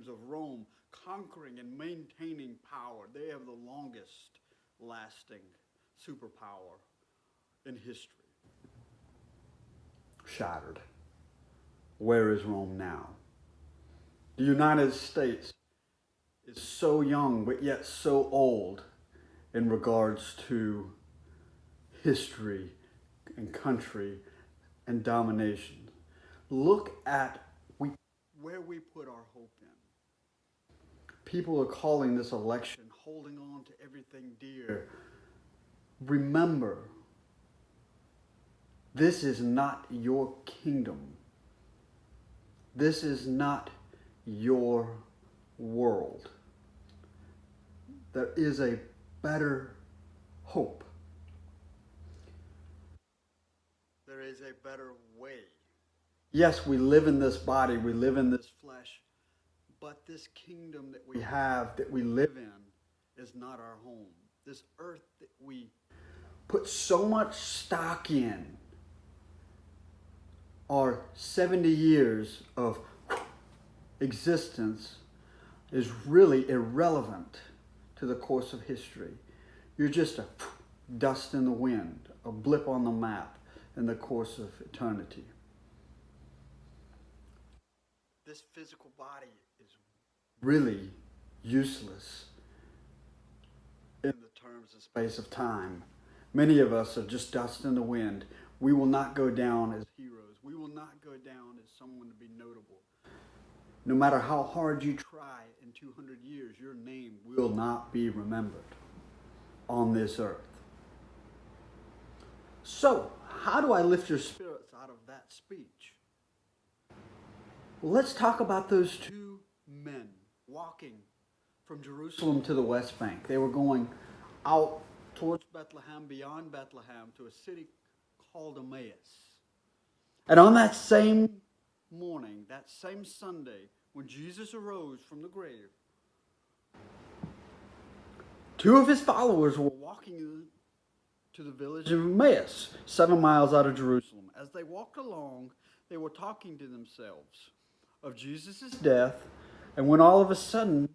of Rome conquering and maintaining power. They have the longest lasting superpower in history. Shattered. Where is Rome now? The United States is so young but yet so old in regards to history and country and domination. Look at where we put our hope in. People are calling this election holding on to everything dear. Remember, this is not your kingdom. This is not your world. There is a better hope. There is a better way. Yes, we live in this body, we live in this flesh, but this kingdom that we have, that we live in, is not our home. This earth that we put so much stock in, our 70 years of existence, is really irrelevant to the course of history. You're just a dust in the wind, a blip on the map in the course of eternity. This physical body is really useless in the terms of space of time. Many of us are just dust in the wind. We will not go down as heroes. We will not go down as someone to be notable. No matter how hard you try in 200 years, your name will not be remembered on this earth. So, how do I lift your spirits out of that speech? Well, let's talk about those two men walking from Jerusalem to the West Bank. They were going out towards Bethlehem, beyond Bethlehem, to a city called Emmaus. And on that same morning, that same Sunday, when Jesus arose from the grave, two of his followers were walking to the village of Emmaus, 7 miles out of Jerusalem. As they walked along, they were talking to themselves of Jesus' death, and when all of a sudden,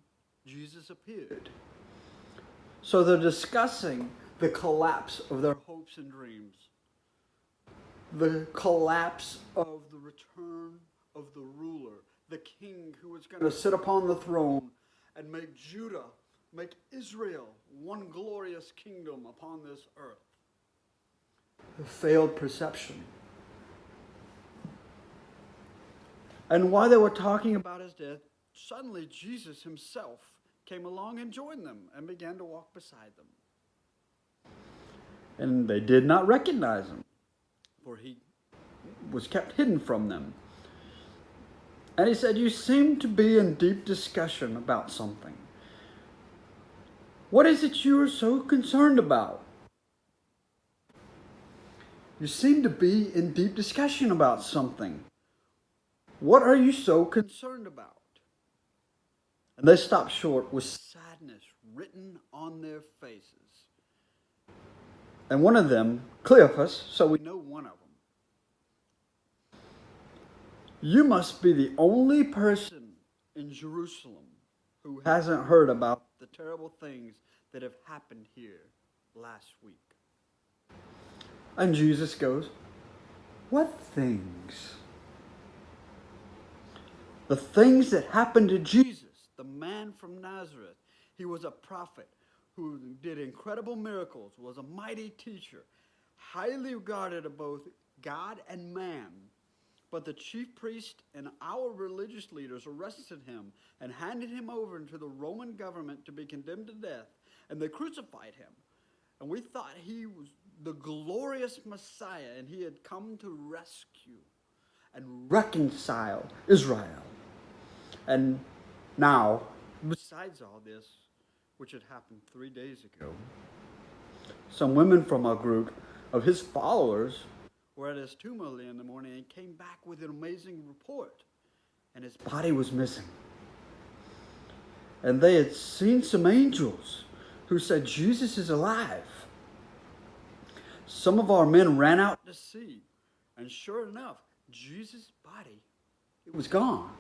Jesus appeared. So they're discussing the collapse of their hopes and dreams, the collapse of the return of the ruler, the king who was going to sit upon the throne and make Judah, make Israel one glorious kingdom upon this earth. The failed perception. And while they were talking about his death, suddenly Jesus himself came along and joined them and began to walk beside them. And they did not recognize him, for he was kept hidden from them. And he said, "You seem to be in deep discussion about something. What is it you are so concerned about?" You seem to be in deep discussion about something. What are you so concerned about? And they stopped short with sadness written on their faces. And one of them, Cleophas, so we know one of them, "You must be the only person in Jerusalem who hasn't heard about the terrible things that have happened here last week." And Jesus goes, "What things?" The things that happened to Jesus, the man from Nazareth. He was a prophet who did incredible miracles, was a mighty teacher, highly regarded of both God and man. But the chief priest and our religious leaders arrested him and handed him over to the Roman government to be condemned to death, and they crucified him. And we thought he was the glorious Messiah, and he had come to rescue and reconcile Israel. And now, besides all this, which had happened 3 days ago, some women from our group of his followers were at his tomb early in the morning and came back with an amazing report. And his body was missing. And they had seen some angels who said, "Jesus is alive." Some of our men ran out to see, and sure enough, Jesus' body, it was gone.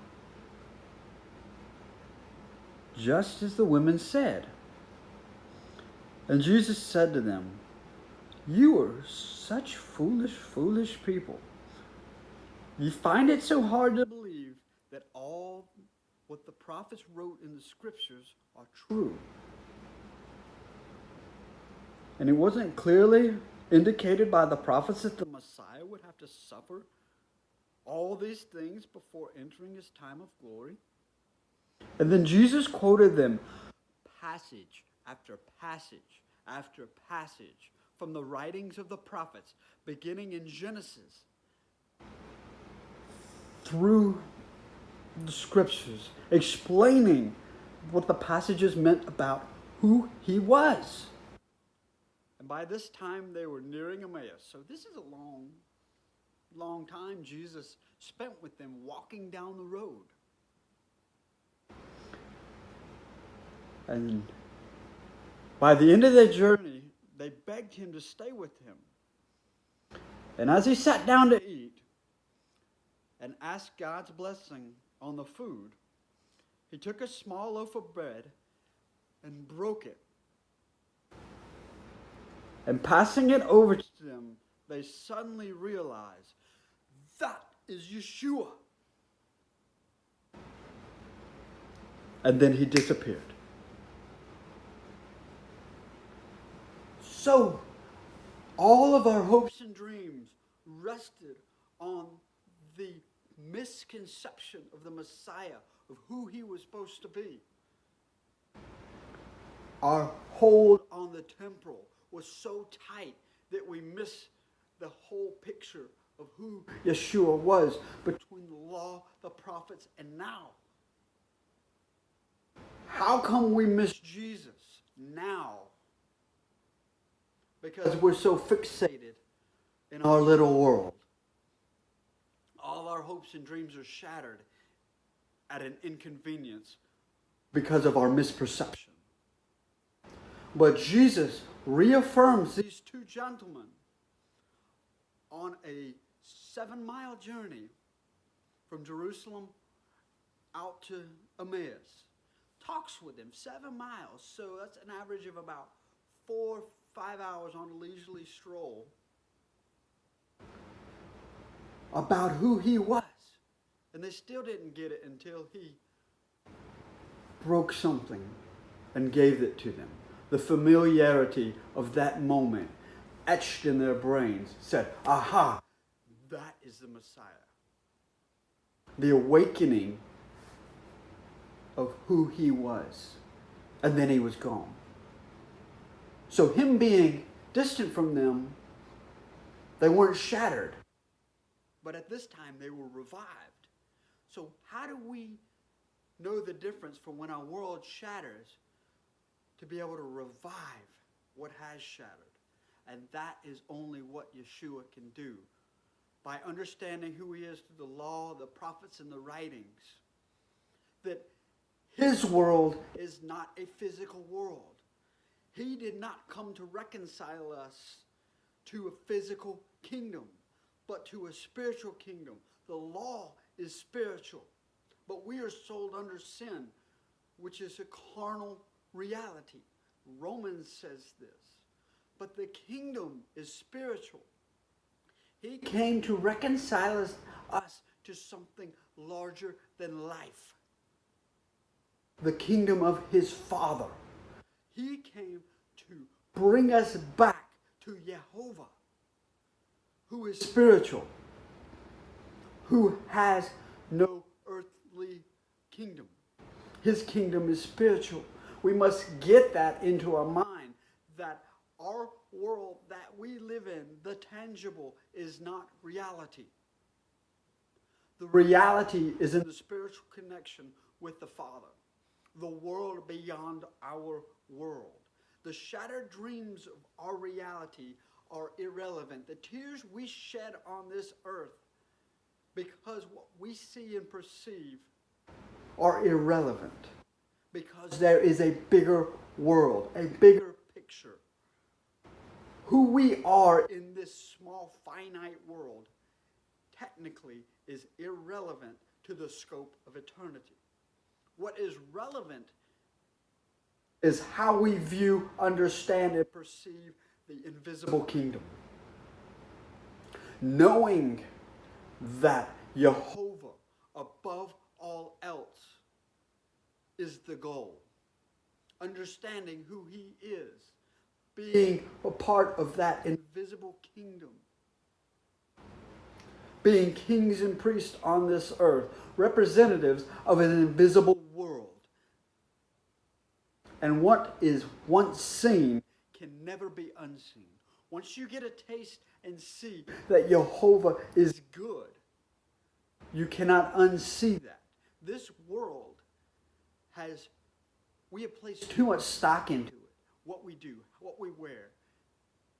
just as the women said. And Jesus said to them, "You are such foolish people. You find it so hard to believe that all what the prophets wrote in the scriptures are true." And it wasn't clearly indicated by the prophets that the Messiah would have to suffer all these things before entering his time of glory. And then Jesus quoted them passage after passage after passage from the writings of the prophets, beginning in Genesis through the scriptures, explaining what the passages meant about who he was. And by this time, they were nearing Emmaus. So this is a long time Jesus spent with them walking down the road. And by the end of their journey, they begged him to stay with him. And as he sat down to eat and asked God's blessing on the food, he took a small loaf of bread and broke it. And passing it over to them, they suddenly realized, that is Yeshua. And then he disappeared. So, all of our hopes and dreams rested on the misconception of the Messiah, of who he was supposed to be. Our hold on the temporal was so tight that we missed the whole picture of who Yeshua was between the law, the prophets, and now. How come we miss Jesus now? Because we're so fixated in our little world. All our hopes and dreams are shattered at an inconvenience because of our misperception. But Jesus reaffirms these two gentlemen on a 7-mile journey from Jerusalem out to Emmaus. Talks with them 7 miles, so that's an average of about 4 or 5 hours on a leisurely stroll, about who he was. And they still didn't get it until he broke something and gave it to them. The familiarity of that moment etched in their brains said, aha, that is the Messiah. The awakening of who he was. And then he was gone. So him being distant from them, they weren't shattered. But at this time, they were revived. So how do we know the difference from when our world shatters to be able to revive what has shattered? And that is only what Yeshua can do. By understanding who he is through the law, the prophets, and the writings. That his world is not a physical world. He did not come to reconcile us to a physical kingdom, but to a spiritual kingdom. The law is spiritual, but we are sold under sin, which is a carnal reality. Romans says this. But the kingdom is spiritual. He came to reconcile us to something larger than life. The kingdom of his Father. He came to bring us back to Jehovah, who is spiritual, who has no earthly kingdom. His kingdom is spiritual. We must get that into our mind, that our world that we live in, the tangible, is not reality. The reality is in the spiritual connection with the Father. The world beyond our world. The shattered dreams of our reality are irrelevant. The tears we shed on this earth because what we see and perceive are irrelevant. Because there is a bigger world, a bigger picture. Who we are in this small, finite world technically is irrelevant to the scope of eternity. What is relevant is how we view, understand, and perceive the invisible kingdom. Knowing that Jehovah, above all else, is the goal. Understanding who he is. Being a part of that invisible kingdom. Being kings and priests on this earth. Representatives of an invisible world. And what is once seen can never be unseen. Once you get a taste and see that Jehovah is good, you cannot unsee that. This world we have placed too much stock into it. What we do, what we wear.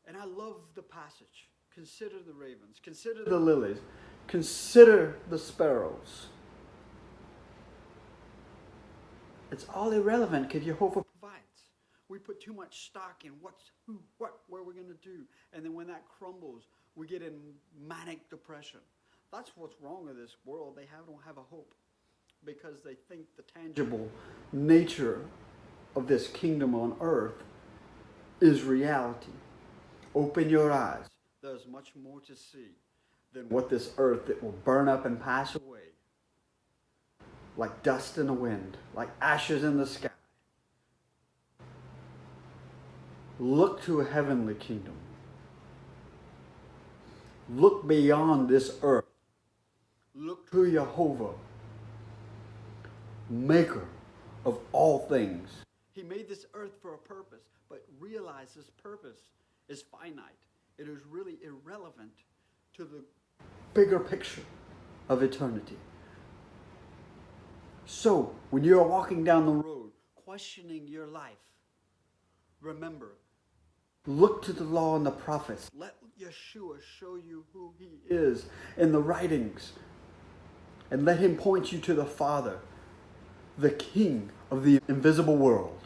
And I love the passage. Consider the ravens, consider the lilies, consider the sparrows. It's all irrelevant because Jehovah provides. We put too much stock in what we're going to do. And then when that crumbles, we get in manic depression. That's what's wrong with this world. They don't have a hope because they think the tangible nature of this kingdom on earth is reality. Open your eyes. There's much more to see than what this earth that will burn up and pass away. Like dust in the wind, like ashes in the sky. Look to a heavenly kingdom. Look beyond this earth. Look to Jehovah, maker of all things. He made this earth for a purpose, but realize this purpose is finite. It is really irrelevant to the bigger picture of eternity. So, when you're walking down the road, questioning your life, remember, look to the law and the prophets. Let Yeshua show you who he is in the writings. And let him point you to the Father, the King of the invisible world.